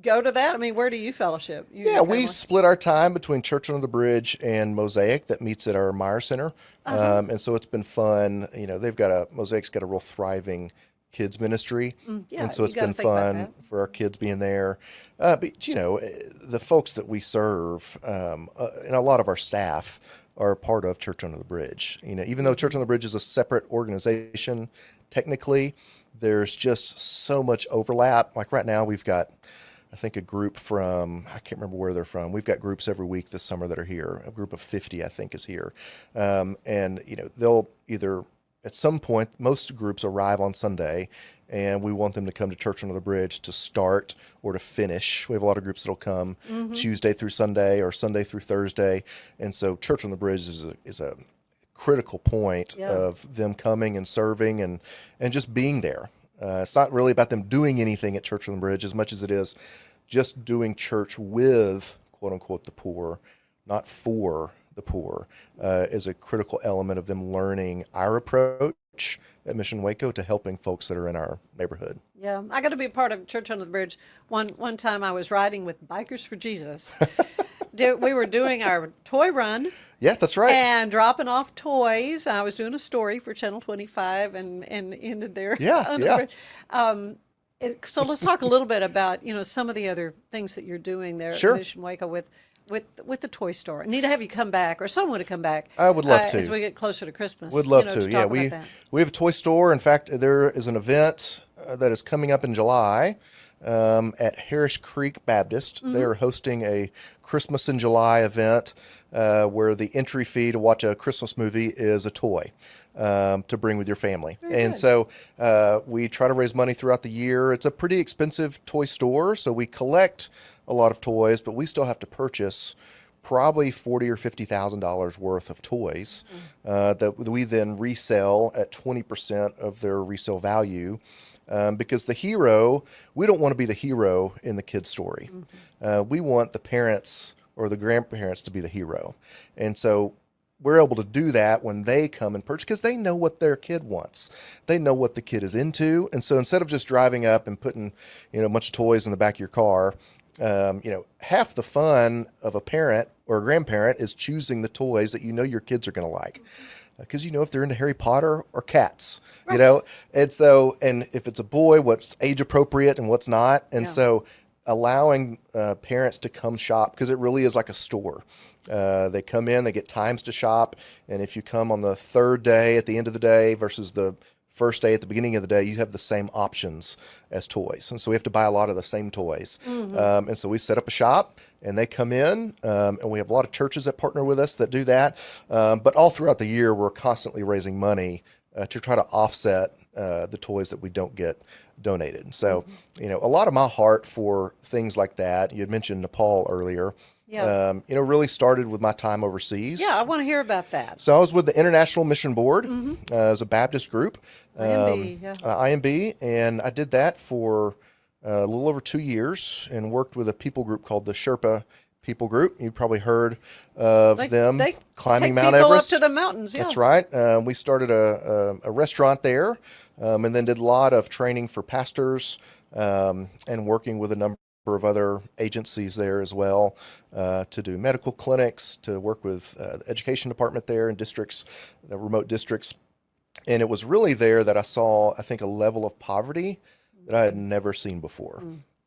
go to that? I mean, where do you fellowship?
We split our time between Church Under the Bridge and Mosaic that meets at our Meyer Center. And so it's been fun. Mosaic's got a real thriving kids ministry. And so it's been fun for our kids being there. But the folks that we serve, and a lot of our staff are part of Church Under the Bridge. Even though Church Under the Bridge is a separate organization, technically, there's just so much overlap. Like right now, we've got, I think, a group from, I can't remember where they're from. We've got groups every week this summer that are here. A group of 50, I think, is here. And they'll either, at some point, most groups arrive on Sunday, and we want them to come to Church Under the Bridge to start or to finish. We have a lot of groups that'll come Tuesday through Sunday or Sunday through Thursday. And so Church on the Bridge is a critical point of them coming and serving and just being there. It's not really about them doing anything at Church on the Bridge as much as it is just doing church with, quote unquote, the poor, not for the poor, is a critical element of them learning our approach at Mission Waco to helping folks that are in our neighborhood.
Yeah, I got to be a part of Church Under the Bridge. One time I was riding with Bikers for Jesus. We were doing our toy run.
Yeah, that's right.
And dropping off toys. I was doing a story for Channel 25 and ended there. So let's talk a little bit about, some of the other things that you're doing there at Mission Waco with the toy store. I need to have you come back, or someone to come back.
I would love to.
As we get closer to Christmas.
Would love to. Yeah, we have a toy store. In fact, there is an event that is coming up in July at Harris Creek Baptist. They are hosting a Christmas in July event where the entry fee to watch a Christmas movie is a toy to bring with your family. So we try to raise money throughout the year. It's a pretty expensive toy store, so we collect a lot of toys, but we still have to purchase probably $40,000 or $50,000 worth of toys that we then resell at 20% of their resale value. Because the hero, we don't want to be the hero in the kid's story. We want the parents or the grandparents to be the hero. And so we're able to do that when they come and purchase, because they know what their kid wants. They know what the kid is into. And so instead of just driving up and putting, a bunch of toys in the back of your car, half the fun of a parent or a grandparent is choosing the toys that your kids are going to like. Because if they're into Harry Potter or cats, and so, and if it's a boy, what's age appropriate and what's not. And so allowing parents to come shop, because it really is like a store. They come in, they get times to shop. And if you come on the third day at the end of the day versus the first day at the beginning of the day, you have the same options as toys. And so we have to buy a lot of the same toys. And so we set up a shop and they come in, and we have a lot of churches that partner with us that do that. But all throughout the year, we're constantly raising money to try to offset the toys that we don't get donated. So, a lot of my heart for things like that, you had mentioned Nepal earlier,
Yeah.
really started with my time overseas.
Yeah, I want to hear about that.
So I was with the International Mission Board as a Baptist group,
IMB, yeah.
IMB, and I did that for a little over 2 years and worked with a people group called the Sherpa People Group. You've probably heard of them
They
climbing
take
Mount
people
Everest.
up to the mountains. Yeah.
That's right. We started a restaurant there, and then did a lot of training for pastors and working with a number of other agencies there as well to do medical clinics, to work with the education department there in districts, the remote districts. And it was really there that I saw, I think, a level of poverty that I had never seen before.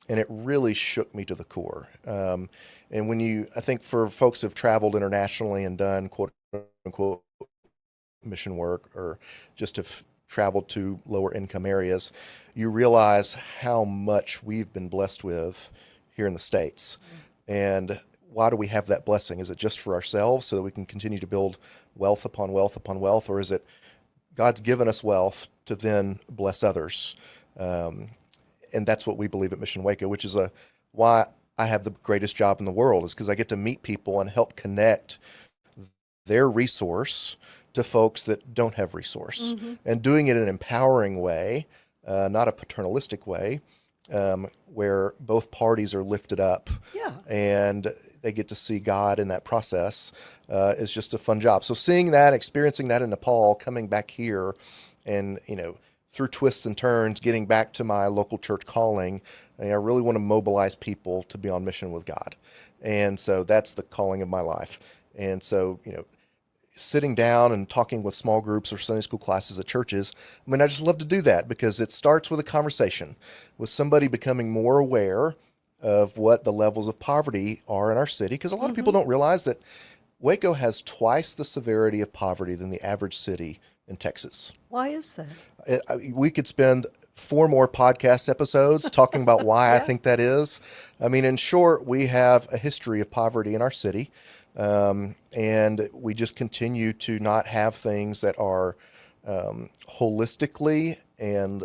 And it really shook me to the core. And I think for folks who have traveled internationally and done quote unquote mission work, or just have traveled to lower income areas, you realize how much we've been blessed with here in the States. And why do we have that blessing? Is it just for ourselves so that we can continue to build wealth upon wealth upon wealth? Or is it God's given us wealth to then bless others? And that's what we believe at Mission Waco, which is why I have the greatest job in the world, is because I get to meet people and help connect their resource to folks that don't have resource, and doing it in an empowering way, not a paternalistic way, where both parties are lifted up, and they get to see God in that process, is just a fun job. So seeing that, experiencing that in Nepal, coming back here, and through twists and turns, getting back to my local church calling, I really want to mobilize people to be on mission with God. And so that's the calling of my life. And so, sitting down and talking with small groups or Sunday school classes at churches, I just love to do that because it starts with a conversation with somebody becoming more aware of what the levels of poverty are in our city. Because a lot of people don't realize that Waco has twice the severity of poverty than the average city in Texas.
Why is that?
We could spend 4 more podcast episodes talking about why I think that is. In short, we have a history of poverty in our city, and we just continue to not have things that are holistically and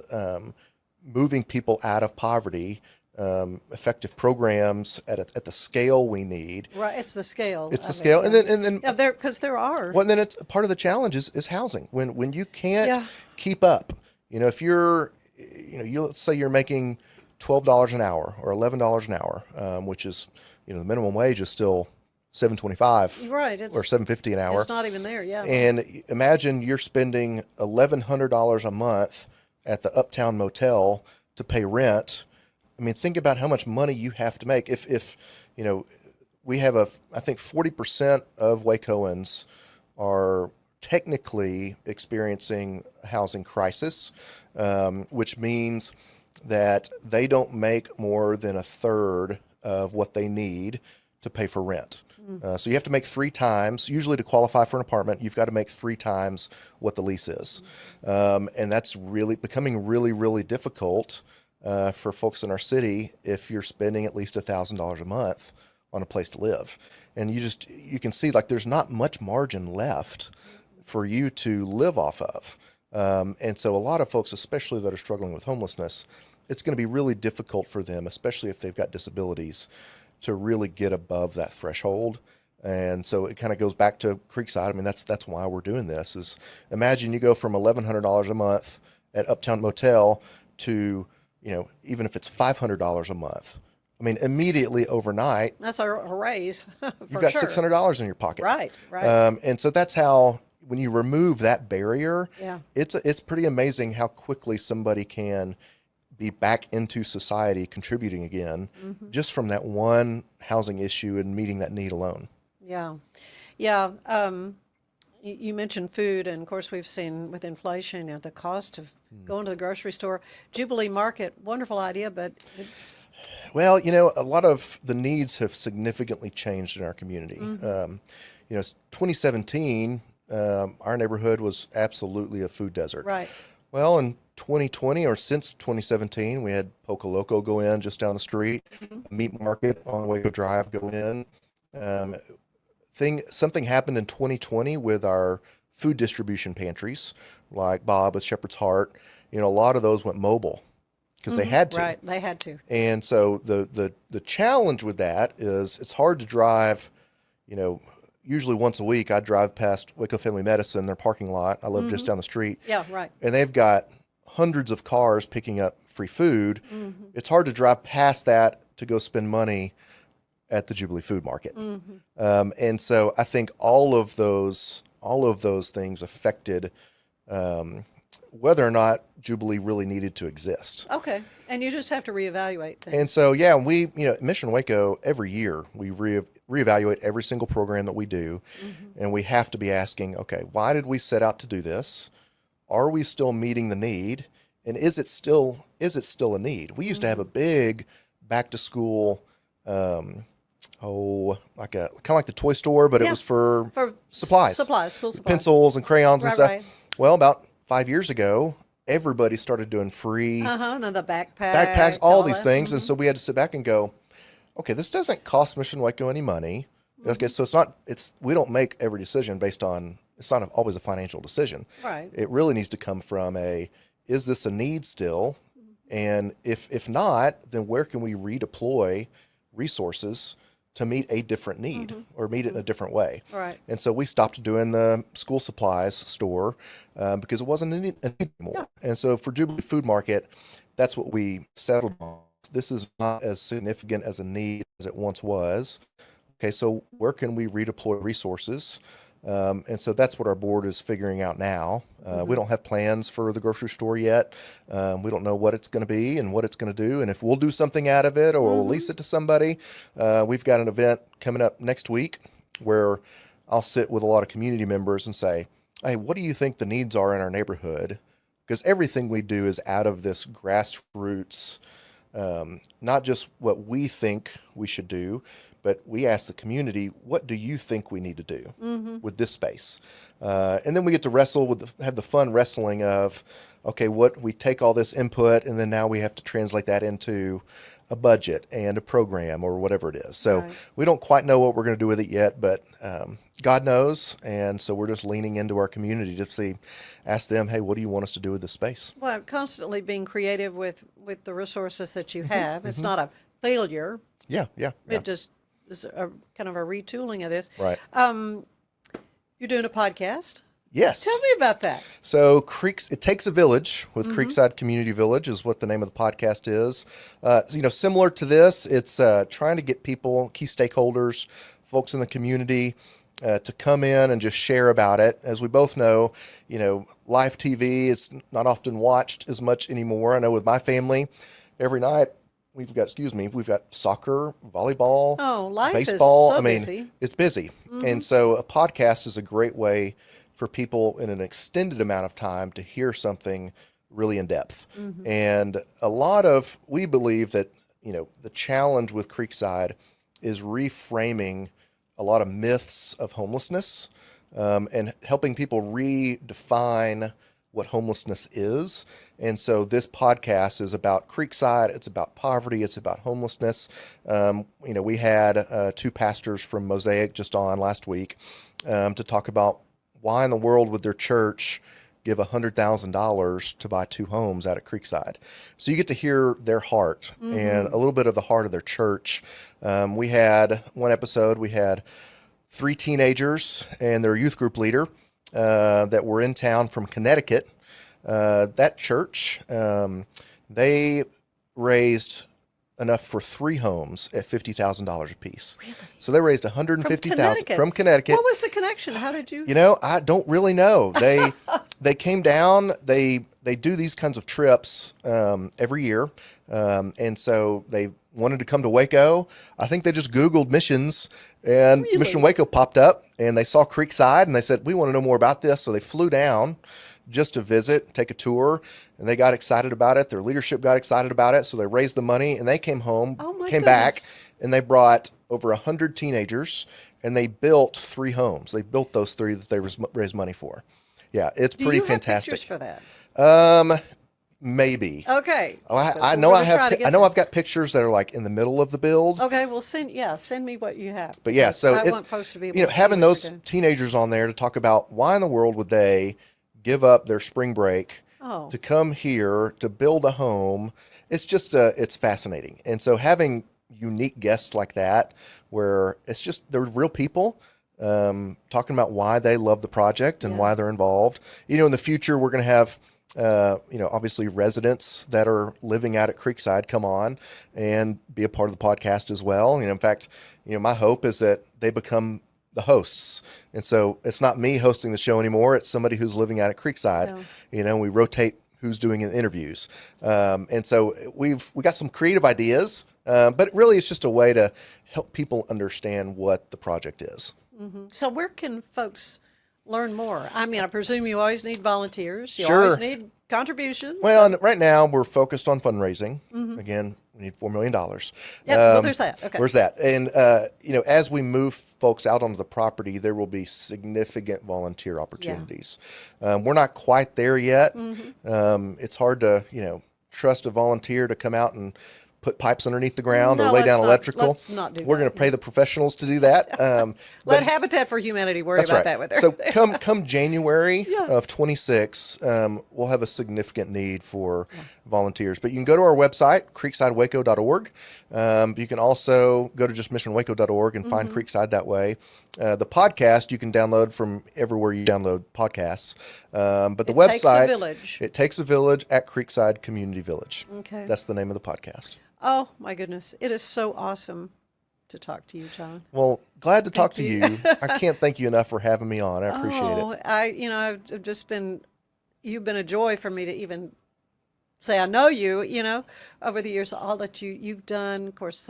moving people out of poverty, effective programs at the scale we need.
Right, it's the scale.
It's the scale, and then
because there are.
Well, and then it's part of the challenge is housing. When you can't keep up, if you're, let's say you're making $12 an hour or $11 an hour, which is, the minimum wage is still $7.25,
right?
Or $7.50 an hour.
It's not even there, yeah.
And imagine you're spending $1,100 a month at the Uptown Motel to pay rent. Think about how much money you have to make. If we have I think 40% of Wacoans are technically experiencing a housing crisis, which means that they don't make more than a third of what they need to pay for rent. So you have to make 3 times, usually to qualify for an apartment, you've got to make 3 times what the lease is. And that's really becoming really, really difficult for folks in our city if you're spending at least $1,000 a month on a place to live. And you can see there's not much margin left for you to live off of. And so a lot of folks, especially that are struggling with homelessness, it's going to be really difficult for them, especially if they've got disabilities, to really get above that threshold. And so it kind of goes back to Creekside. That's why we're doing this, is imagine you go from $1,100 a month at Uptown Motel to, even if it's $500 a month, immediately overnight,
that's a raise.
You've got $600 in your pocket.
Right.
And so that's how, when you remove that barrier,
yeah,
it's pretty amazing how quickly somebody can be back into society, contributing again, just from that one housing issue and meeting that need alone.
Yeah. You mentioned food, and of course we've seen with inflation, the cost of going to the grocery store. Jubilee Market, wonderful idea, but it's...
Well, a lot of the needs have significantly changed in our community. 2017, our neighborhood was absolutely a food desert.
Right.
Well, in 2020, or since 2017, we had Poco Loco go in just down the street, Meat Market on Waco Drive go in. Something happened in 2020 with our food distribution pantries, like Bob with Shepherd's Heart. A lot of those went mobile because they had to.
Right, they had to.
And so the challenge with that is it's hard to drive, usually once a week I drive past Waco Family Medicine, their parking lot. I live just down the street.
Yeah, right.
And they've got hundreds of cars picking up free food. It's hard to drive past that to go spend money at the Jubilee Food Market. And so I think all of those things affected whether or not Jubilee really needed to exist.
Okay. And you just have to reevaluate things.
And so, yeah, we, at Mission Waco, every year we reevaluate every single program that we do. And we have to be asking, okay, why did we set out to do this? Are we still meeting the need? And is it still a need? We used to have a big back to school, kind of like the toy store, but it was for supplies.
School supplies.
Pencils and crayons and stuff.
Right.
Well, about 5 years ago, everybody started doing free
And then the
backpacks, all these
that.
things. And so we had to sit back and go, okay, this doesn't cost Mission Waco any money. Okay, so we don't make every decision based on, it's not always a financial decision.
Right.
It really needs to come from is this a need still? And if not, then where can we redeploy resources to meet a different need or meet it in a different way?
Right.
And so we stopped doing the school supplies store because it wasn't a need anymore. Yeah. And so for Jubilee Food Market, that's what we settled on. This is not as significant as a need as it once was. Okay, so where can we redeploy resources? And so that's what our board is figuring out now. We don't have plans for the grocery store yet. We don't know what it's going to be and what it's going to do, and if we'll do something out of it or we'll lease it to somebody. We've got an event coming up next week where I'll sit with a lot of community members and say, hey, what do you think the needs are in our neighborhood? Because everything we do is out of this grassroots, not just what we think we should do, but we ask the community, what do you think we need to do with this space? And then we get to have the fun wrestling of, okay, we take all this input and then now we have to translate that into a budget and a program or whatever it is. So we don't quite know what we're going to do with it yet, but God knows. And so we're just leaning into our community to ask them, hey, what do you want us to do with this space?
Well, constantly being creative with the resources that you have. It's not a failure.
Yeah.
It just is kind of a retooling of this.
Right.
You're doing a podcast?
Yes.
Tell me about that.
So It Takes a Village with Creekside Community Village is what the name of the podcast is. Similar to this, it's trying to get people, key stakeholders, folks in the community to come in and just share about it. As we both know, live TV, it's not often watched as much anymore. I know with my family, every night, we've got soccer, volleyball, baseball.
Is so busy.
It's busy. And so a podcast is a great way for people in an extended amount of time to hear something really in depth. And we believe that, the challenge with Creekside is reframing a lot of myths of homelessness and helping people redefine what homelessness is. And so this podcast is about Creekside. It's about poverty. It's about homelessness. We had 2 pastors from Mosaic just on last week to talk about why in the world would their church give $100,000 to buy 2 homes out at Creekside. So you get to hear their heart and a little bit of the heart of their church. We had one episode, we had 3 teenagers and their youth group leader that were in town from Connecticut. That church, they raised enough for 3 homes at $50,000 a piece. Really? So they raised $150,000 from Connecticut.
What was the connection? How did you?
I don't really know. They came down. They do these kinds of trips every year, and so they wanted to come to Waco. I think they just Googled missions, and Mission Waco popped up, and they saw Creekside, and they said, we want to know more about this. So they flew down just to visit, take a tour, and they got excited about it. Their leadership got excited about it, so they raised the money, and they came home, back, and they brought over 100 teenagers, and they built 3 homes. They built those 3 that they raised money for. Yeah, it's pretty fantastic.
Do you have pictures for that?
Maybe.
Okay.
I know I've got pictures that are like in the middle of the build.
Okay, well send me what you have.
But yeah, so
I
it's
want folks to be able to
having
see
those teenagers on there to talk about why in the world would they give up their spring break
Oh.
to come here to build a home. It's just it's fascinating. And so having unique guests like that, where it's just they're real people talking about why they love the project and why they're involved. You know, in the future we're going to have obviously residents that are living out at Creekside come on and be a part of the podcast as well. In fact, my hope is that they become the hosts. And so it's not me hosting the show anymore. It's somebody who's living out at Creekside. We rotate who's doing the interviews. And so we got some creative ideas, but really it's just a way to help people understand what the project is.
Mm-hmm. So where can folks learn more? I mean, I presume you always need volunteers. You
Sure.
always need contributions.
Well, right now we're focused on fundraising. Again, we need $4 million.
Well, there's that. Okay.
Where's that? And, as we move folks out onto the property, there will be significant volunteer opportunities. We're not quite there yet. It's hard to, trust a volunteer to come out and put pipes underneath the ground or lay down electrical.
Let's not do
We're
that.
going to pay the professionals to do that.
Let Habitat for Humanity worry
That's
about
right.
that with their.
So come January of 26, we'll have a significant need for volunteers. But you can go to our website, creeksidewaco.org. You can also go to just missionwaco.org and find Creekside that way. The podcast you can download from everywhere you download podcasts. But the website, It Takes a Village at Creekside Community Village.
Okay.
That's the name of the podcast.
Oh, my goodness. It is so awesome to talk to you, John.
Well, glad to talk to you. I can't thank you enough for having me on. I appreciate it.
I've just been, you've been a joy for me to even say I know you, over the years, all that you've done. Of course,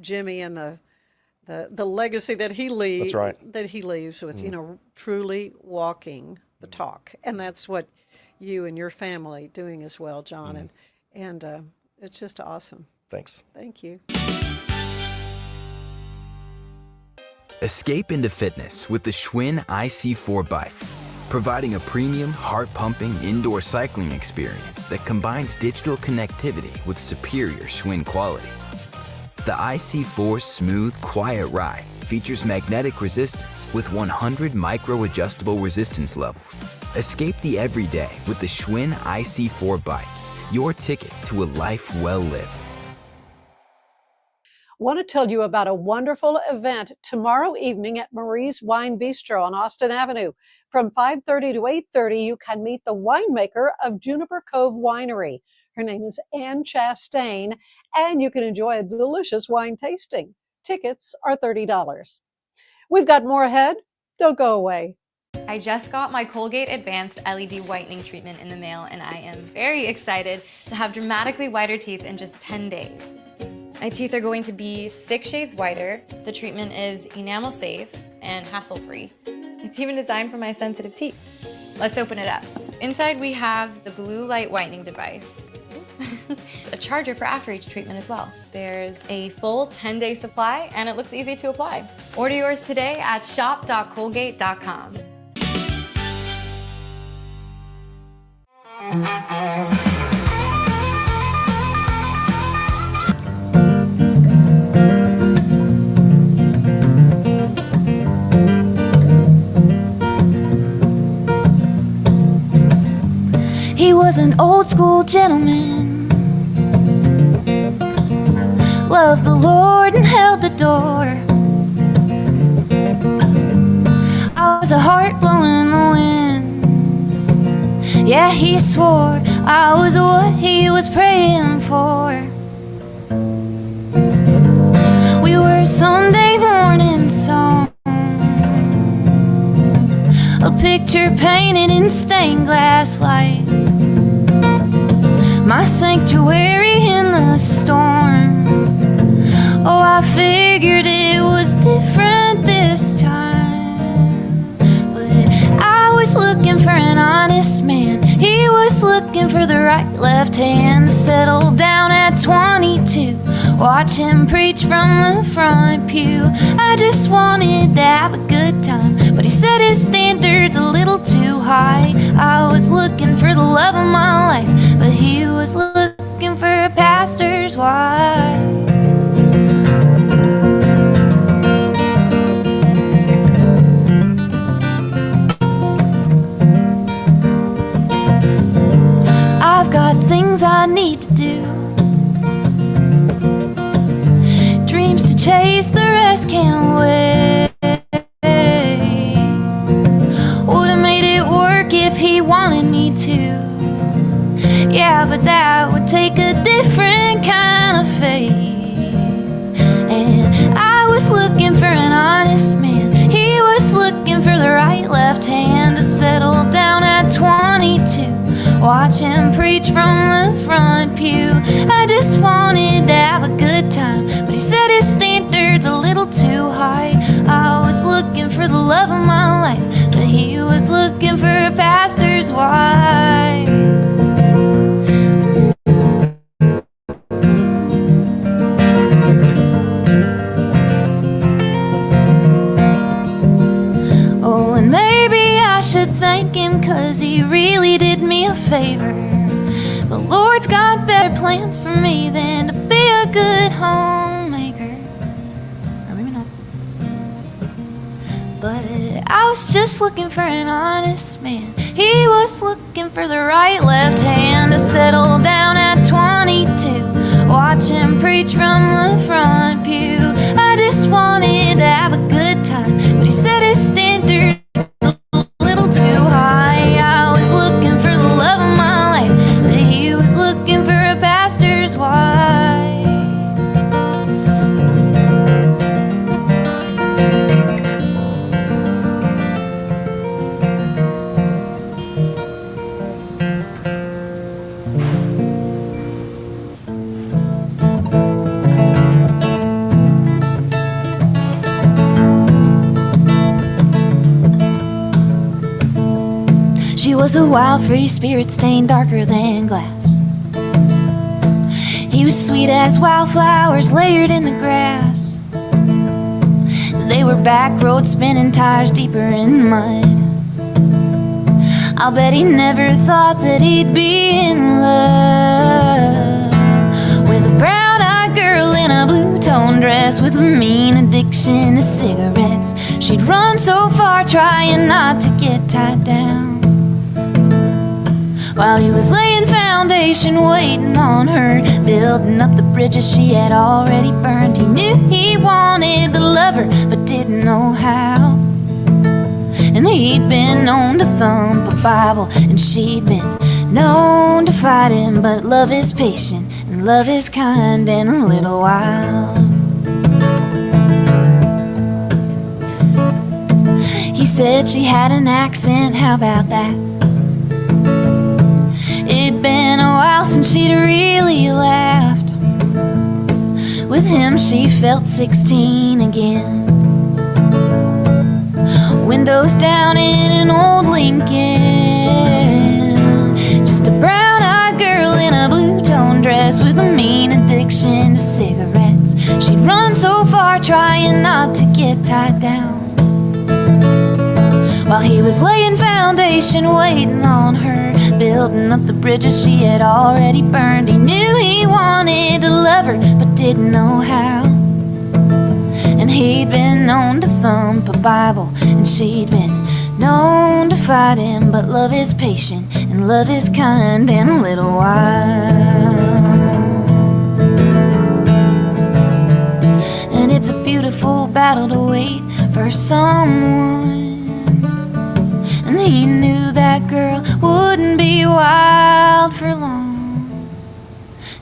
Jimmy and the legacy that he leaves.
That's right.
That he leaves with, truly walking the talk. And that's what you and your family doing as well, John. And it's just awesome.
Thanks.
Thank you.
Escape into fitness with the Schwinn IC4 bike, providing a premium, heart-pumping indoor cycling experience that combines digital connectivity with superior Schwinn quality. The IC4's smooth, quiet ride features magnetic resistance with 100 micro-adjustable resistance levels. Escape the everyday with the Schwinn IC4 bike, your ticket to a life well lived.
Want to tell you about a wonderful event tomorrow evening at Marie's Wine Bistro on Austin Avenue. From 5:30 to 8:30, you can meet the winemaker of Juniper Cove Winery. Her name is Ann Chastain, and you can enjoy a delicious wine tasting. Tickets are $30. We've got more ahead. Don't go away.
I just got my Colgate Advanced LED Whitening Treatment in the mail, and I am very excited to have dramatically whiter teeth in just 10 days. My teeth are going to be 6 shades whiter. The treatment is enamel safe and hassle-free. It's even designed for my sensitive teeth. Let's open it up. Inside we have the blue light whitening device. It's a charger for after each treatment as well. There's a full 10-day supply, and it looks easy to apply. Order yours today at shop.colgate.com.
He was an old school gentleman, loved the Lord and held the door. I was a heart blowing in the wind. Yeah, he swore I was what he was praying for. We were a Sunday morning song, a picture painted in stained glass light, my sanctuary in the storm. Oh, I figured it was different this time, but I was looking for an honest man. He was looking for the right left hand. Settled down at 22, watch him preach from the front pew. I just wanted to have a good time, but he said his standards a little too high. I was looking for the love of my life, but he was looking for a pastor's wife. chase, the rest can't wait. Would've made it work if he wanted me to. Yeah, but that would take a different kind of faith. And I was looking for an honest man. He was looking for the right left hand to settle down at 22. Watch him preach from the front pew. I just wanted to have a good time, but he said his standards a little too high. I was looking for the love of my life, but he was looking for a pastor's wife. Oh, and maybe I should thank him, 'cause he really did me a favor. The Lord's got better plans for me than to be a good homemaker. Or maybe not. But I was just looking for an honest man. He was looking for the right left hand to settle down at 22. Watch him preach from the front pew. I just wanted to have a good time, but he said his standards a little too high. I was looking for the love of my life, but he was looking for a pastor's wife. She was a wild, free spirit, stained darker than glass. He was sweet as wildflowers layered in the grass. They were back roads spinning tires deeper in mud. I'll bet he never thought that he'd be in love with a brown-eyed girl in a blue-tone dress with a mean addiction to cigarettes. She'd run so far trying not to get tied down, while he was laying foundation, waiting on her, building up the bridges she had already burned. He knew he wanted to love her, but didn't know how. And he'd been known to thump a Bible, and she'd been known to fight him. But love is patient, and love is kind. In a little while, he said she had an accent, how about that? It'd been a while since she'd really laughed. With him she felt 16 again. Windows down in an old Lincoln, just a brown-eyed girl in a blue-tone dress with a mean addiction to cigarettes. She'd run so far trying not to get tied down, while he was laying foundation, waiting on her, building up the bridges she had already burned. He knew he wanted to love her, but didn't know how. And he'd been known to thump a Bible, and she'd been known to fight him. But love is patient, and love is kind. In a little while, and it's a beautiful battle to wait for someone. And he knew that girl wouldn't be wild for long.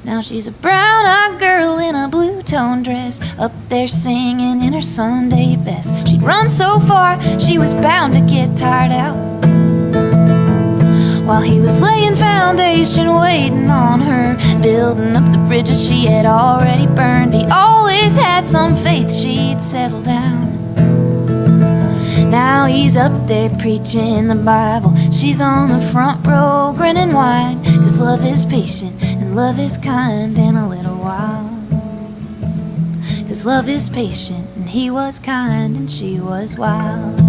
Now she's a brown-eyed girl in a blue-tone dress, up there singing in her Sunday best. She'd run so far, she was bound to get tired out, while he was laying foundation, waiting on her, building up the bridges she had already burned. He always had some faith she'd settle down. Now he's up there preaching the Bible. She's on the front row grinning wide, 'cause love is patient and love is kind. In a little while, 'cause love is patient and he was kind and she was wild.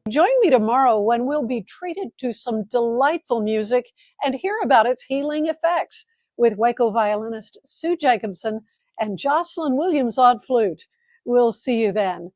Join me tomorrow when we'll be treated to some delightful music and hear about its healing effects with Waco violinist Sue Jacobson and Jocelyn Williams on flute. We'll see you then.